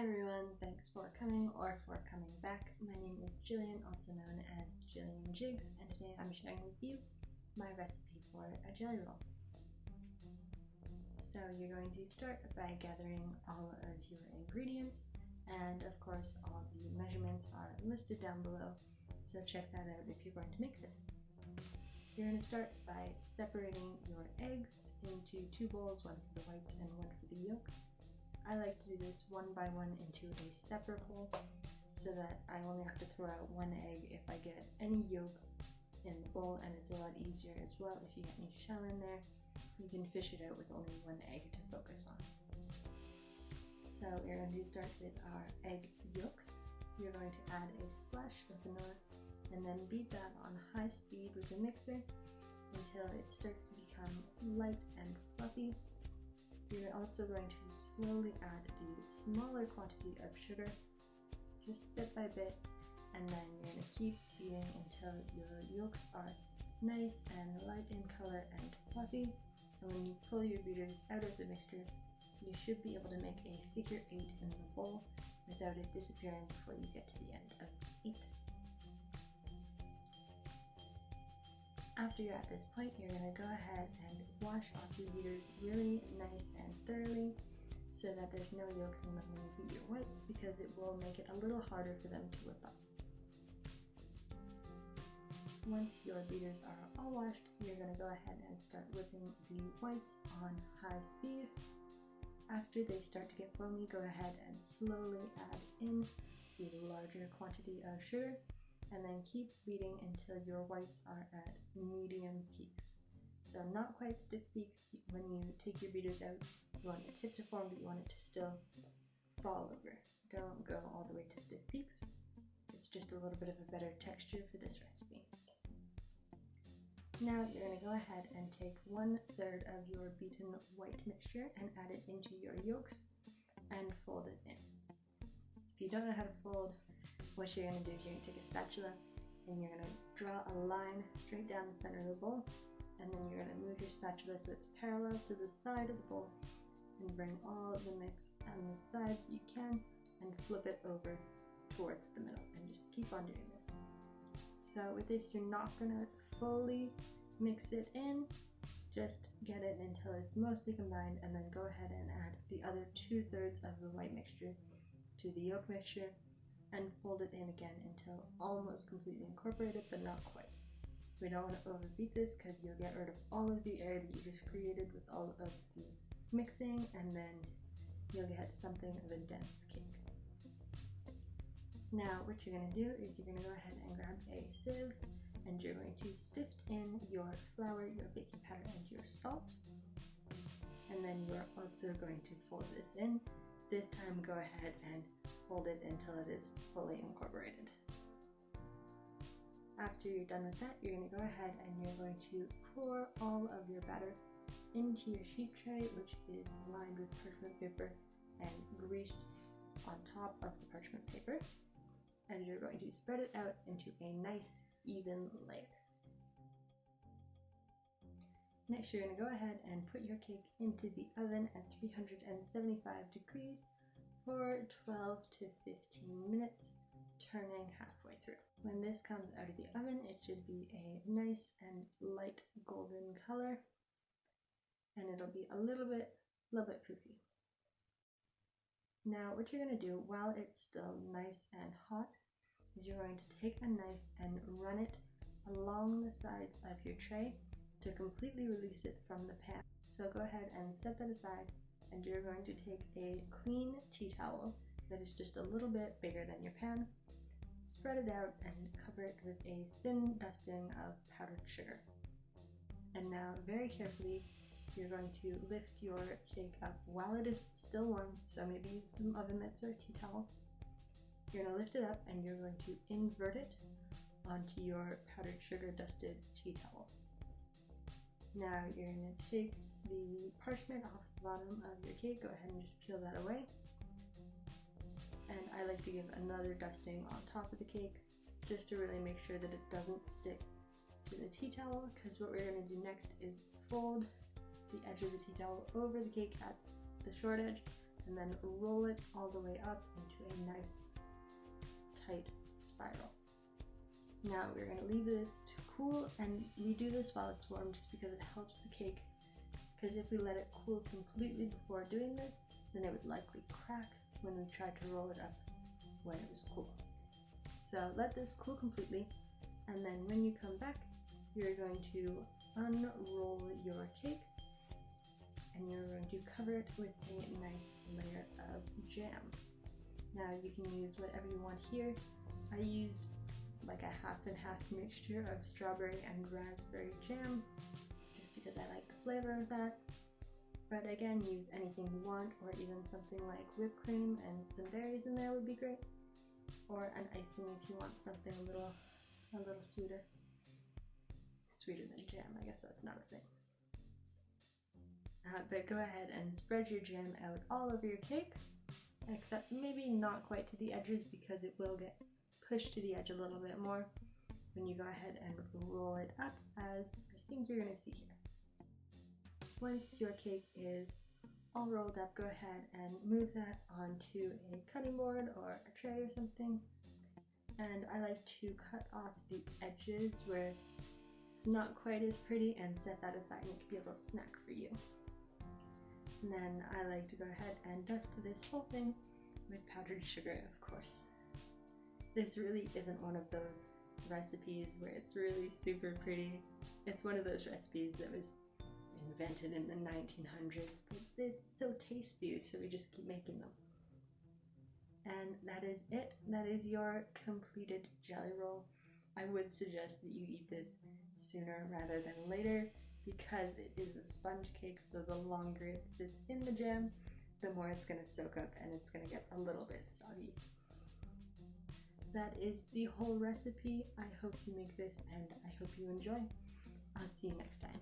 Hi everyone, thanks for coming or for coming back. My name is Jillian, also known as Jillian Jigs, and today I'm sharing with you my recipe for a jelly roll. So you're going to start by gathering all of your ingredients, and of course all the measurements are listed down below, so check that out if you're going to make this. You're going to start by separating your eggs into two bowls, one for the whites and one for the yolk. I like to do this one by one into a separate bowl so that I only have to throw out one egg if I get any yolk in the bowl, and it's a lot easier as well if you get any shell in there. You can fish it out with only one egg to focus on. So we're going to start with our egg yolks. You're going to add a splash of vanilla and then beat that on high speed with a mixer until it starts to become light and fluffy. You're also going to slowly add the smaller quantity of sugar, just bit by bit, and then you're going to keep beating until your yolks are nice and light in color and fluffy. And when you pull your beaters out of the mixture, you should be able to make a figure 8 in the bowl without it disappearing before you get to the end of 8. After you're at this point, you're going to go ahead and wash off your beaters really nice and thoroughly so that there's no yolks in them when you beat your whites, because it will make it a little harder for them to whip up. Once your beaters are all washed, you're going to go ahead and start whipping the whites on high speed. After they start to get foamy, go ahead and slowly add in the larger quantity of sugar, and then keep beating until your whites are at medium peaks. So not quite stiff peaks. When you take your beaters out, you want your tip to form, but you want it to still fall over. Don't go all the way to stiff peaks. It's just a little bit of a better texture for this recipe. Now you're going to go ahead and take 1/3 of your beaten white mixture and add it into your yolks and fold it in. If you don't know how to fold, what you're going to do is you're going to take a spatula and you're going to draw a line straight down the center of the bowl, and then you're going to move your spatula so it's parallel to the side of the bowl and bring all of the mix on the side that you can and flip it over towards the middle, and just keep on doing this. So with this, you're not going to fully mix it in, just get it until it's mostly combined, and then go ahead and add the other 2/3 of the white mixture to the yolk mixture and fold it in again until almost completely incorporated, but not quite. We don't want to overbeat this because you'll get rid of all of the air that you just created with all of the mixing, and then you'll get something of a dense cake. Now what you're going to do is you're going to go ahead and grab a sieve, and you're going to sift in your flour, your baking powder, and your salt. And then you're also going to fold this in. This time go ahead and fold it until it is fully incorporated. After you're done with that, you're going to go ahead and you're going to pour all of your batter into your sheet tray, which is lined with parchment paper and greased on top of the parchment paper. And you're going to spread it out into a nice even layer. Next, you're going to go ahead and put your cake into the oven at 375 degrees for 12 to 15 minutes, turning halfway through. When this comes out of the oven, it should be a nice and light golden color, and it'll be a little bit poofy. Now what you're going to do while it's still nice and hot is you're going to take a knife and run it along the sides of your tray to completely release it from the pan. So go ahead and set that aside, and you're going to take a clean tea towel that is just a little bit bigger than your pan, spread it out, and cover it with a thin dusting of powdered sugar. And now very carefully, you're going to lift your cake up while it is still warm, so maybe use some oven mitts or a tea towel. You're going to lift it up and you're going to invert it onto your powdered sugar dusted tea towel. Now you're going to take the parchment off the bottom of your cake. Go ahead and just peel that away. And I like to give another dusting on top of the cake just to really make sure that it doesn't stick to the tea towel, because what we're going to do next is fold the edge of the tea towel over the cake at the short edge and then roll it all the way up into a nice tight spiral. Now we're going to leave this to cool, and we do this while it's warm just because it helps the cake, because if we let it cool completely before doing this, then it would likely crack when we tried to roll it up when it was cool. So let this cool completely, and then when you come back, you're going to unroll your cake, and you're going to cover it with a nice layer of jam. Now you can use whatever you want here. I used like a half and half mixture of strawberry and raspberry jam just because I like the flavor of that. But again, use anything you want, or even something like whipped cream and some berries in there would be great. Or an icing if you want something a little sweeter. Sweeter than jam, I guess that's not a thing. But go ahead and spread your jam out all over your cake, except maybe not quite to the edges because it will get pushed to the edge a little bit more when you go ahead and roll it up, as I think you're going to see here. Once your cake is all rolled up, go ahead and move that onto a cutting board or a tray or something. And I like to cut off the edges where it's not quite as pretty and set that aside, and it could be a little snack for you. And then I like to go ahead and dust this whole thing with powdered sugar, of course. This really isn't one of those recipes where it's really super pretty. It's one of those recipes that was invented in the 1900s, but it's so tasty, so we just keep making them. And that is it. That is your completed jelly roll. I would suggest that you eat this sooner rather than later because it is a sponge cake, so the longer it sits in the jam, the more it's going to soak up and it's going to get a little bit soggy. That is the whole recipe. I hope you make this and I hope you enjoy. I'll see you next time.